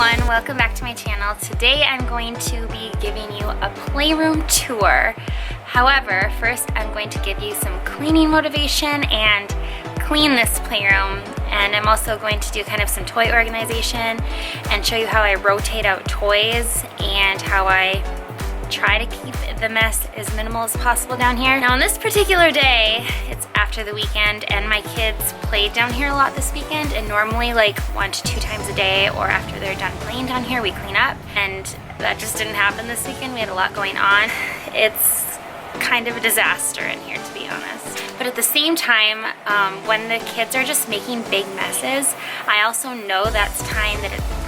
everyone, welcome back to my channel. Today I'm going to be giving you a playroom tour. However, first I'm going to give you some cleaning motivation and clean this playroom, and I'm also going to do kind of some toy organization and show you how I rotate out toys and how I try to keep the mess as minimal as possible down here. Now on this particular day, it's after the weekend and my kids played down here a lot this weekend, and normally like 1 to 2 times a day or after they're done playing down here we clean up, and that just didn't happen this weekend. We had a lot going on. It's kind of a disaster in here, to be honest. But at the same time, when the kids are just making big messes, I also know that's time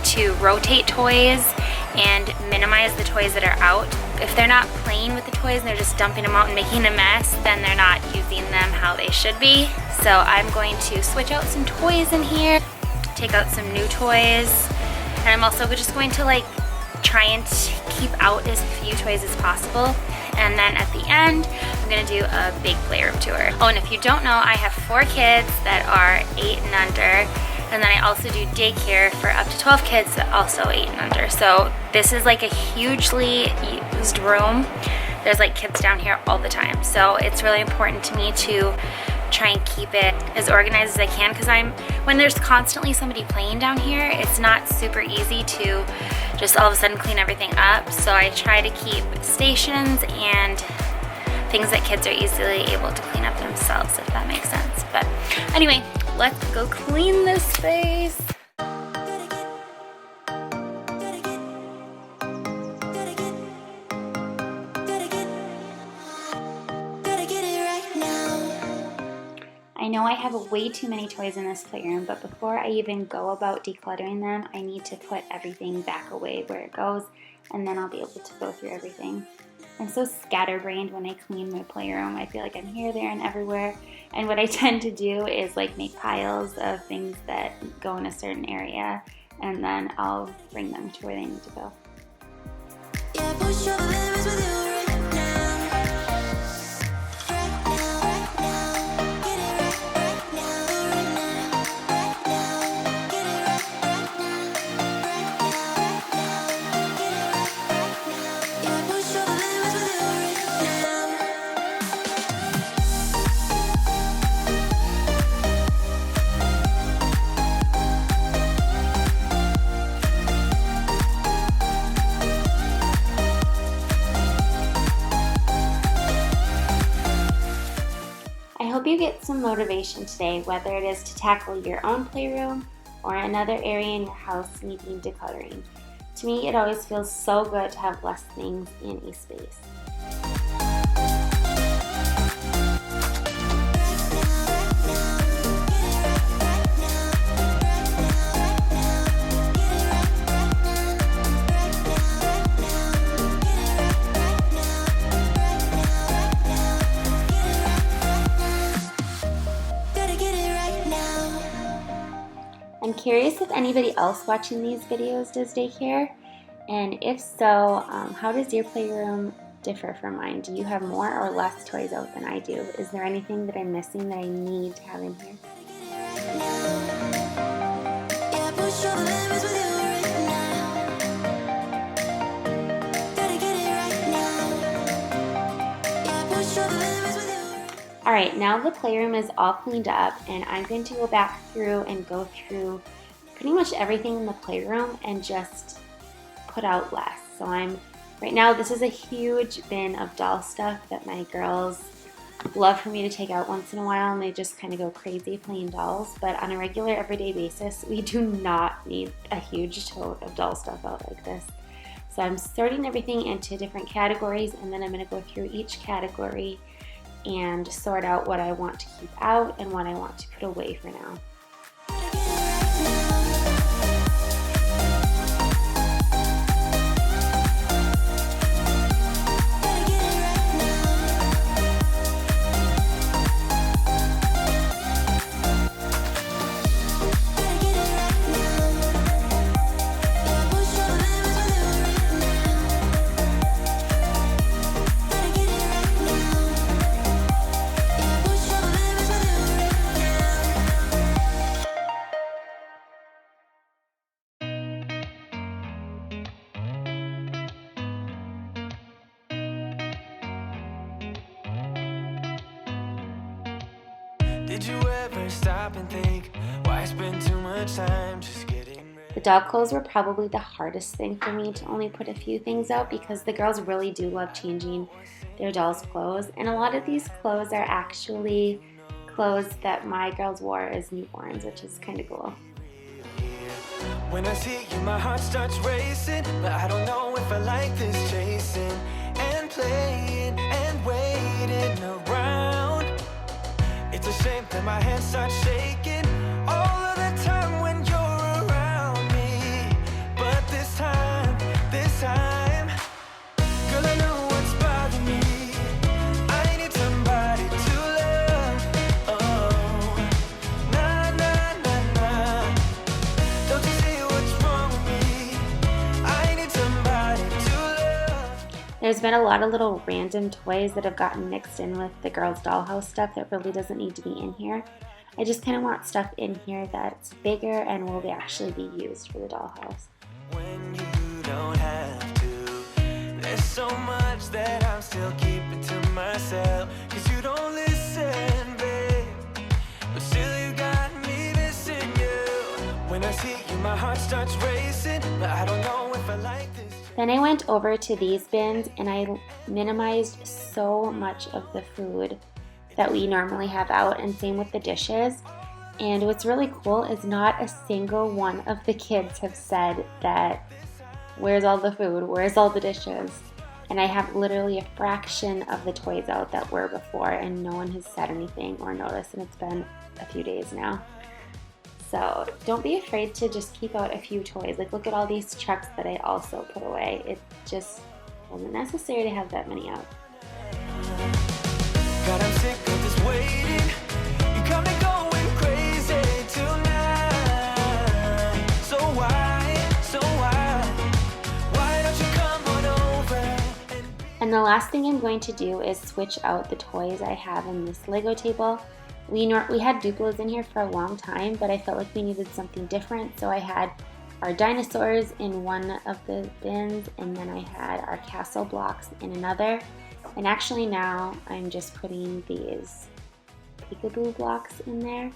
to rotate toys and minimize the toys that are out. If they're not playing with the toys and they're just dumping them out and making a mess, then they're not using them how they should be. So I'm going to switch out some toys in here, take out some new toys, and I'm also just going to like try and keep out as few toys as possible. And then at the end, I'm gonna do a big playroom tour. Oh, and if you don't know, I have 4 kids that are 8 and under. And then I also do daycare for up to 12 kids that also 8 and under. So this is like a hugely used room. There's like kids down here all the time. So it's really important to me to try and keep it as organized as I can, because when there's constantly somebody playing down here, it's not super easy to just all of a sudden clean everything up. So I try to keep stations and things that kids are easily able to clean up themselves, if that makes sense. But anyway, let's go clean this space. I know I have way too many toys in this playroom, but before I even go about decluttering them, I need to put everything back away where it goes, and then I'll be able to go through everything. I'm so scatterbrained when I clean my playroom. I feel like I'm here, there, and everywhere. And what I tend to do is like make piles of things that go in a certain area, and then I'll bring them to where they need to go. Yeah, push your limits with you. I hope you get some motivation today, whether it is to tackle your own playroom or another area in your house needing decluttering. To me, it always feels so good to have less things in a space. I'm curious if anybody else watching these videos does daycare, and if so, how does your playroom differ from mine? Do you have more or less toys out than I do? Is there anything that I'm missing that I need to have in here? Alright, now the playroom is all cleaned up, and I'm going to go back through and go through pretty much everything in the playroom and just put out less. So right now this is a huge bin of doll stuff that my girls love for me to take out once in a while, and they just kind of go crazy playing dolls. But on a regular everyday basis, we do not need a huge tote of doll stuff out like this. So I'm sorting everything into different categories, and then I'm going to go through each category and sort out what I want to keep out and what I want to put away for now. Did you ever stop and think why spend too much time just getting ready? The dog clothes were probably the hardest thing for me to only put a few things out because the girls really do love changing their dolls' clothes. And a lot of these clothes are actually clothes that my girls wore as newborns, which is kind of cool. When I see you, my heart starts racing, but I don't know if I like this chasing and playing and waiting around. It's a shame that my hands start shaking all of the time when you're around me. But this time, girl, I know what's bothering me. I need somebody to love. Oh, nah, nah, nah, nah. Don't you see what's wrong with me? I need somebody to love. There's been a lot of little random toys that have gotten mixed in with the girls' dollhouse stuff that really doesn't need to be in here. I just kind of want stuff in here that's bigger and will actually be used for the dollhouse. When you don't have to, there's so much that I'm still keeping to myself. 'Cause you don't listen, babe, but still you got me missing you. When I see you, my heart starts racing, but I don't know if I like this. Then I went over to these bins and I minimized so much of the food that we normally have out, and same with the dishes. And what's really cool is not a single one of the kids have said that, where's all the food, where's all the dishes? And I have literally a fraction of the toys out that were before, and no one has said anything or noticed, and it's been a few days now. So don't be afraid to just keep out a few toys. Like, look at all these trucks that I also put away. It just wasn't necessary to have that many out. God, I'm sick of this waiting. You got me going crazy tonight. So why don't you come on over? And the last thing I'm going to do is switch out the toys I have in this Lego table. We had Duplos in here for a long time, but I felt like we needed something different, so I had our dinosaurs in one of the bins, and then I had our castle blocks in another. And actually now I'm just putting these peekaboo blocks in there.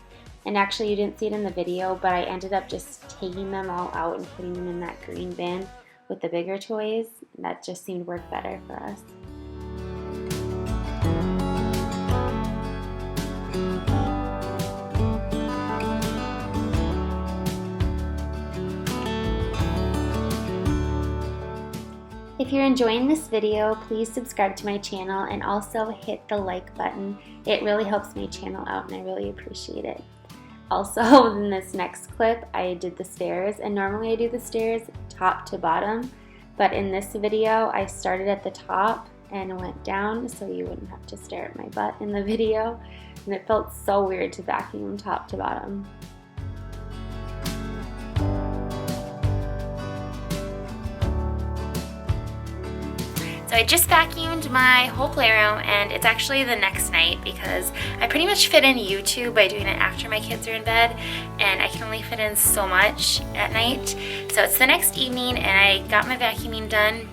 And actually you didn't see it in the video, but I ended up just taking them all out and putting them in that green bin with the bigger toys. That just seemed to work better for us. If you're enjoying this video, please subscribe to my channel and also hit the like button. It really helps my channel out and I really appreciate it. Also, in this next clip, I did the stairs, and normally I do the stairs top to bottom, but in this video, I started at the top and went down so you wouldn't have to stare at my butt in the video, and it felt so weird to vacuum top to bottom. So I just vacuumed my whole playroom, and it's actually the next night because I pretty much fit in YouTube by doing it after my kids are in bed, and I can only fit in so much at night. So it's the next evening and I got my vacuuming done,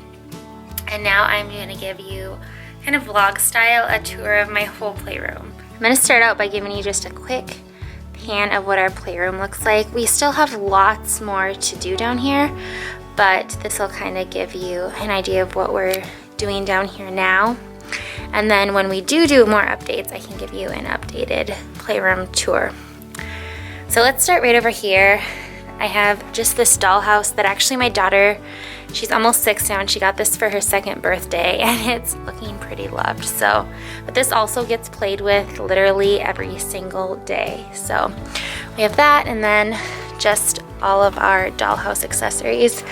and now I'm going to give you kind of vlog style a tour of my whole playroom. I'm going to start out by giving you just a quick pan of what our playroom looks like. We still have lots more to do down here, but this will kind of give you an idea of what we're doing down here now. And then when we do more updates, I can give you an updated playroom tour. So let's start right over here. I have just this dollhouse that actually my daughter, she's almost 6 now, and she got this for her 2nd birthday, and it's looking pretty loved. So, but this also gets played with literally every single day. So we have that, and then just all of our dollhouse accessories.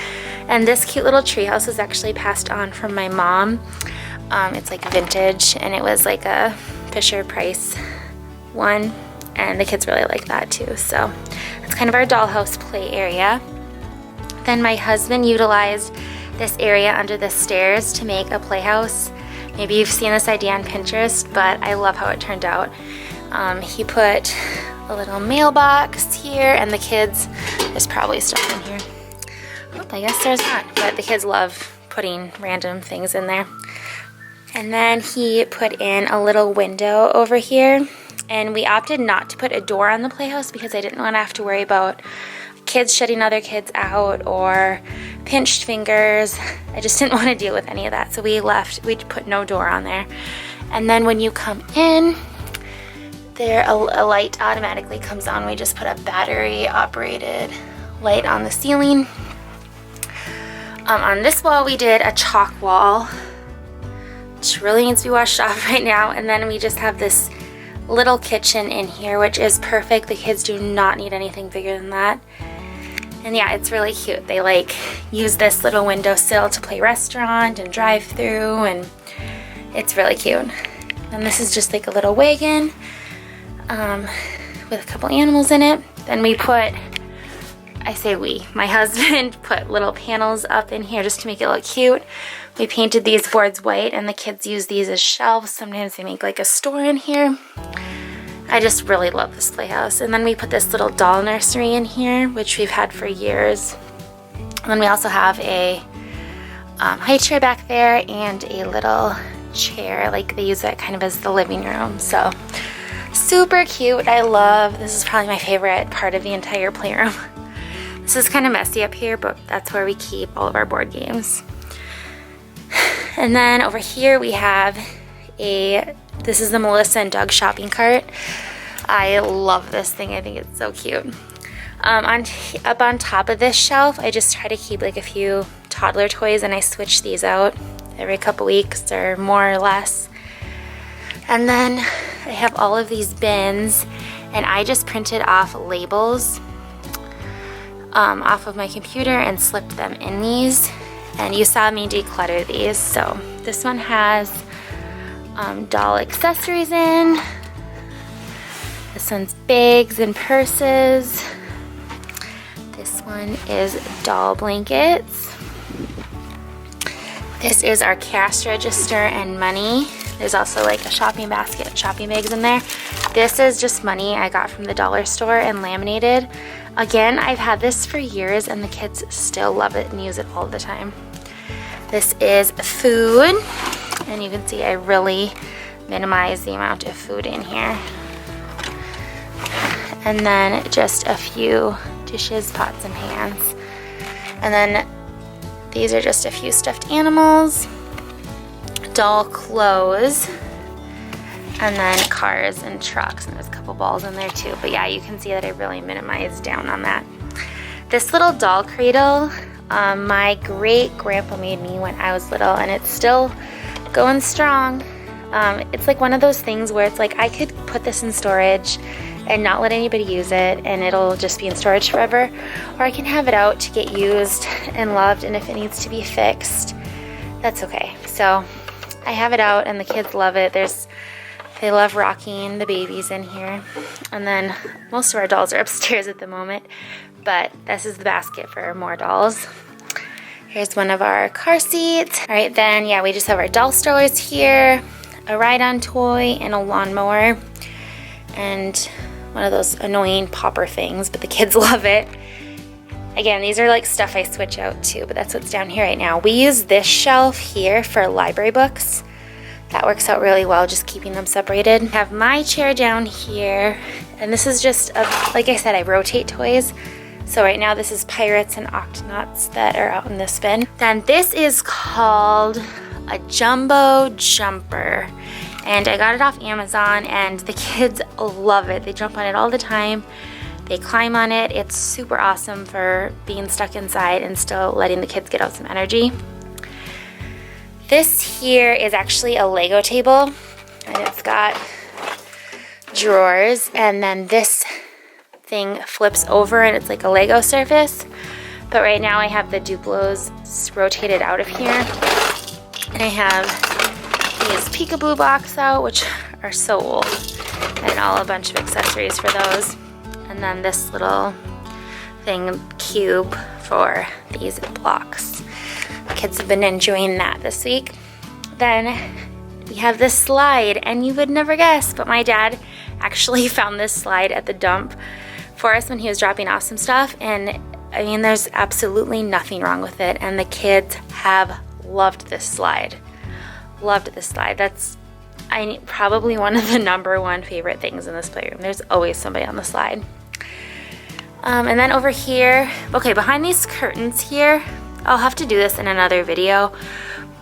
And this cute little treehouse was actually passed on from my mom. It's like vintage, and it was like a Fisher Price one, and the kids really like that too. So that's kind of our dollhouse play area. Then my husband utilized this area under the stairs to make a playhouse. Maybe you've seen this idea on Pinterest, but I love how it turned out. He put a little mailbox here, and the kids, there's probably stuff in here. I guess there's not, but the kids love putting random things in there. And then he put in a little window over here, And we opted not to put a door on the playhouse because I didn't want to have to worry about kids shutting other kids out or pinched fingers. I just didn't want to deal with any of that. So we put no door on there. And then when you come in, there a light automatically comes on. We just put a battery operated light on the ceiling. On this wall we did a chalk wall, which really needs to be washed off right now. And then we just have this little kitchen in here, which is perfect. The kids do not need anything bigger than that. And yeah, it's really cute. They like use this little windowsill to play restaurant and drive through, and it's really cute. And this is just like a little wagon with a couple animals in it. Then we put, I say we, my husband put little panels up in here just to make it look cute. We painted these boards white and the kids use these as shelves. Sometimes they make like a store in here. I just really love this playhouse. And then we put this little doll nursery in here, which we've had for years. And then we also have a high chair back there and a little chair, like they use that kind of as the living room. So super cute. I love, this is probably my favorite part of the entire playroom. This is kind of messy up here, but that's where we keep all of our board games. And then over here we have this is the Melissa and Doug shopping cart. I love this thing. I think it's so cute. Up on top of this shelf, I just try to keep like a few toddler toys, and I switch these out every couple weeks or more or less. And then I have all of these bins, and I just printed off labels off of my computer and slipped them in these. And you saw me declutter these. So this one has doll accessories in. This one's bags and purses. This one is doll blankets. This is our cash register and money. There's also like a shopping basket and shopping bags in there. This is just money I got from the dollar store and laminated. Again, I've had this for years and the kids still love it and use it all the time. This is food, and you can see I really minimize the amount of food in here. And then just a few dishes, pots, and pans. And then these are just a few stuffed animals, doll clothes, and then cars and trucks. And there's a couple balls in there too. But yeah, you can see that I really minimized down on that. This little doll cradle, my great grandpa made me when I was little, and it's still going strong. It's like one of those things where it's like I could put this in storage and not let anybody use it, and it'll just be in storage forever, or I can have it out to get used and loved, and if it needs to be fixed, that's okay. So I have it out and the kids love it. They love rocking the babies in here. And then most of our dolls are upstairs at the moment, but this is the basket for more dolls. Here's one of our car seats. All right, then, yeah, we just have our doll strollers here, a ride-on toy, and a lawnmower, and one of those annoying popper things, but the kids love it. Again, these are like stuff I switch out too, but that's what's down here right now. We use this shelf here for library books. That works out really well, just keeping them separated. I have my chair down here, and this is just, like I said, I rotate toys. So right now this is Pirates and Octonauts that are out in this bin. Then this is called a Jumbo Jumper, and I got it off Amazon, and the kids love it. They jump on it all the time. They climb on it. It's super awesome for being stuck inside and still letting the kids get out some energy. This here is actually a Lego table, and it's got drawers, and then this thing flips over and it's like a Lego surface. But right now I have the Duplos rotated out of here, and I have these peekaboo blocks out, which are so old, and a bunch of accessories for those. And then this little thing cube for these blocks. Kids have been enjoying that this week. Then we have this slide, and you would never guess, but my dad actually found this slide at the dump for us when he was dropping off some stuff, and I mean, there's absolutely nothing wrong with it, and the kids have loved this slide. Loved this slide. probably one of the #1 favorite things in this playroom. There's always somebody on the slide. And then over here, okay, behind these curtains here, I'll have to do this in another video,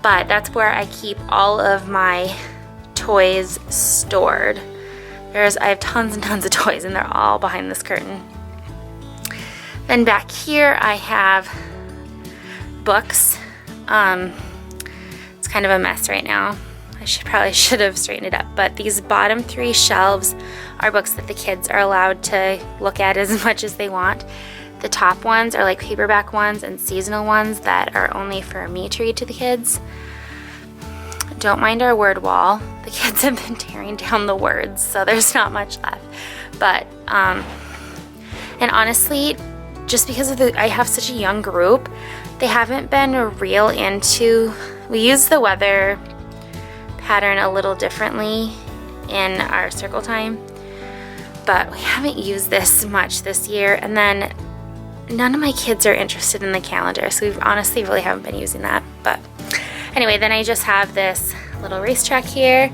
but that's where I keep all of my toys stored. I have tons and tons of toys, and they're all behind this curtain. Then back here I have books. It's kind of a mess right now. I probably should have straightened it up, but these bottom 3 shelves are books that the kids are allowed to look at as much as they want. The top ones are like paperback ones and seasonal ones that are only for me to read to the kids. Don't mind our word wall. The kids have been tearing down the words, so there's not much left. But, and honestly, just because of I have such a young group, they haven't been real into, we use the weather pattern a little differently in our circle time, but we haven't used this much this year. And then none of my kids are interested in the calendar, so we honestly really haven't been using that. But anyway, then I just have this little racetrack here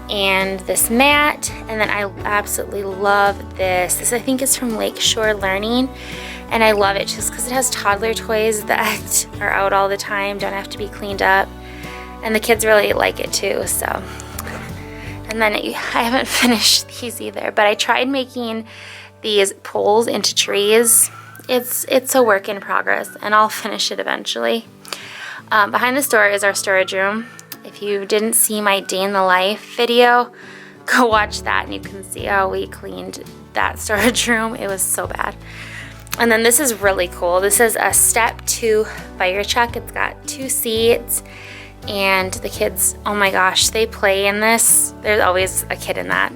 and this mat, and then I absolutely love this. This I think is from Lakeshore Learning, and I love it just because it has toddler toys that are out all the time, don't have to be cleaned up, and the kids really like it too. So, and then I haven't finished these either, but I tried making these poles into trees. It's a work in progress, and I'll finish it eventually. Behind this door is our storage room. If you didn't see my day in the life video, go watch that and you can see how we cleaned that storage room. It was so bad. And then this is really cool. This is a step 2 fire truck. It's got 2 seats, and the kids, oh my gosh, they play in this. There's always a kid in that.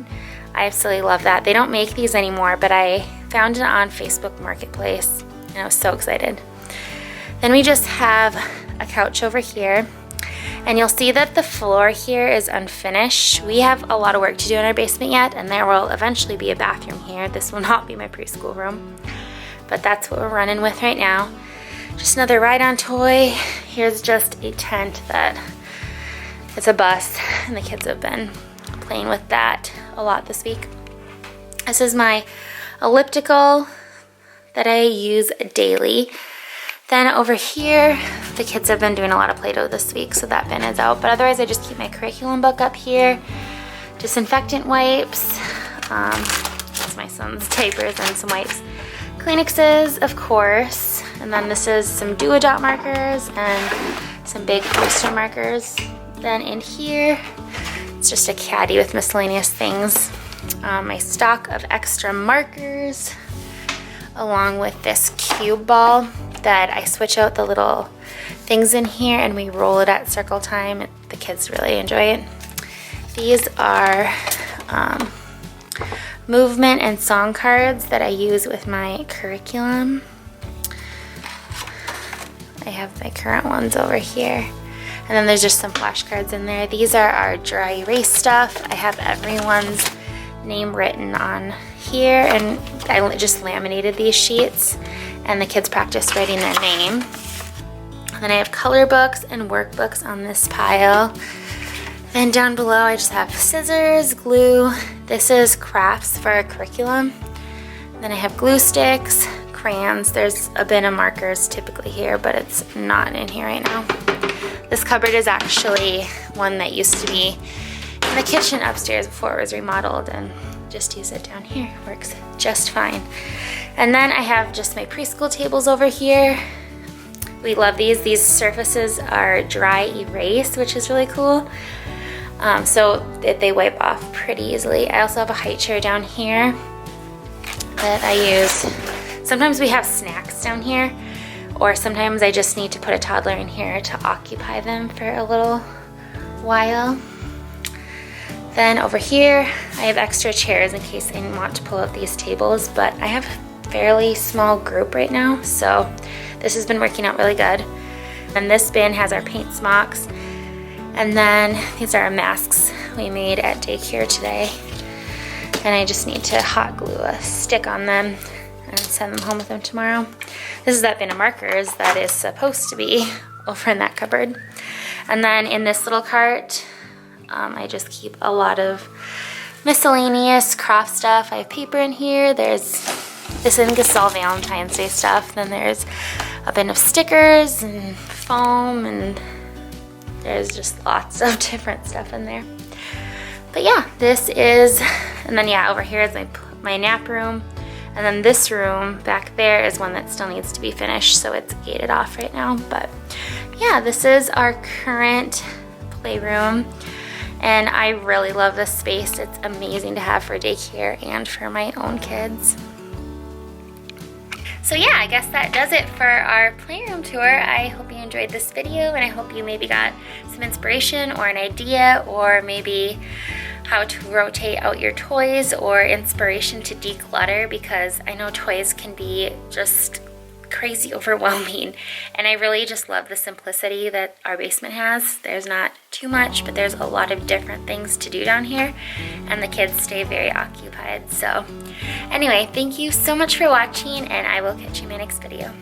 I absolutely love that. They don't make these anymore, but I found it on Facebook Marketplace, and I was so excited. Then we just have a couch over here, and you'll see that the floor here is unfinished. We have a lot of work to do in our basement yet, and there will eventually be a bathroom here. This will not be my preschool room, but that's what we're running with right now. Just another ride-on toy. Here's just a tent that it's a bus, and the kids have been playing with that a lot this week. This is my elliptical that I use daily. Then over here, the kids have been doing a lot of Play-Doh this week, so that bin is out. But otherwise, I just keep my curriculum book up here. Disinfectant wipes. That's my son's diapers and some wipes. Kleenexes, of course. And then this is some Do-A-Dot markers and some big poster markers. Then in here, it's just a caddy with miscellaneous things. My stock of extra markers, along with this cube ball that I switch out the little things in here and we roll it at circle time. The kids really enjoy it. These are movement and song cards that I use with my curriculum. I have my current ones over here. And then there's just some flashcards in there. These are our dry erase stuff. I have everyone's name written on here, and I just laminated these sheets, and the kids practice writing their name. And then I have color books and workbooks on this pile. Then down below I just have scissors, glue. This is crafts for our curriculum. Then I have glue sticks, crayons. There's a bin of markers typically here, but it's not in here right now. This cupboard is actually one that used to be in the kitchen upstairs before it was remodeled, and just use it down here. Works just fine. And then I have just my preschool tables over here. We love these. These surfaces are dry erase, which is really cool. So that they wipe off pretty easily. I also have a high chair down here that I use. Sometimes we have snacks down here, or sometimes I just need to put a toddler in here to occupy them for a little while. Then over here, I have extra chairs in case I want to pull out these tables, but I have a fairly small group right now, so this has been working out really good. And this bin has our paint smocks, and then these are our masks we made at daycare today. And I just need to hot glue a stick on them and send them home with them tomorrow. This is that bin of markers that is supposed to be over in that cupboard. And then in this little cart, I just keep a lot of miscellaneous craft stuff. I have paper in here. This is all Valentine's Day stuff. Then there's a bin of stickers and foam, and there's just lots of different stuff in there. But yeah, this is, and then yeah, over here is my nap room. And then this room back there is one that still needs to be finished, so it's gated off right now. But yeah, this is our current playroom. And I really love this space. It's amazing to have for daycare and for my own kids. So yeah, I guess that does it for our playroom tour. I hope you enjoyed this video, and I hope you maybe got some inspiration or an idea, or maybe how to rotate out your toys, or inspiration to declutter, because I know toys can be just crazy overwhelming, and I really just love the simplicity that our basement has. There's not too much, but there's a lot of different things to do down here, and the kids stay very occupied. So anyway, thank you so much for watching, and I will catch you in my next video.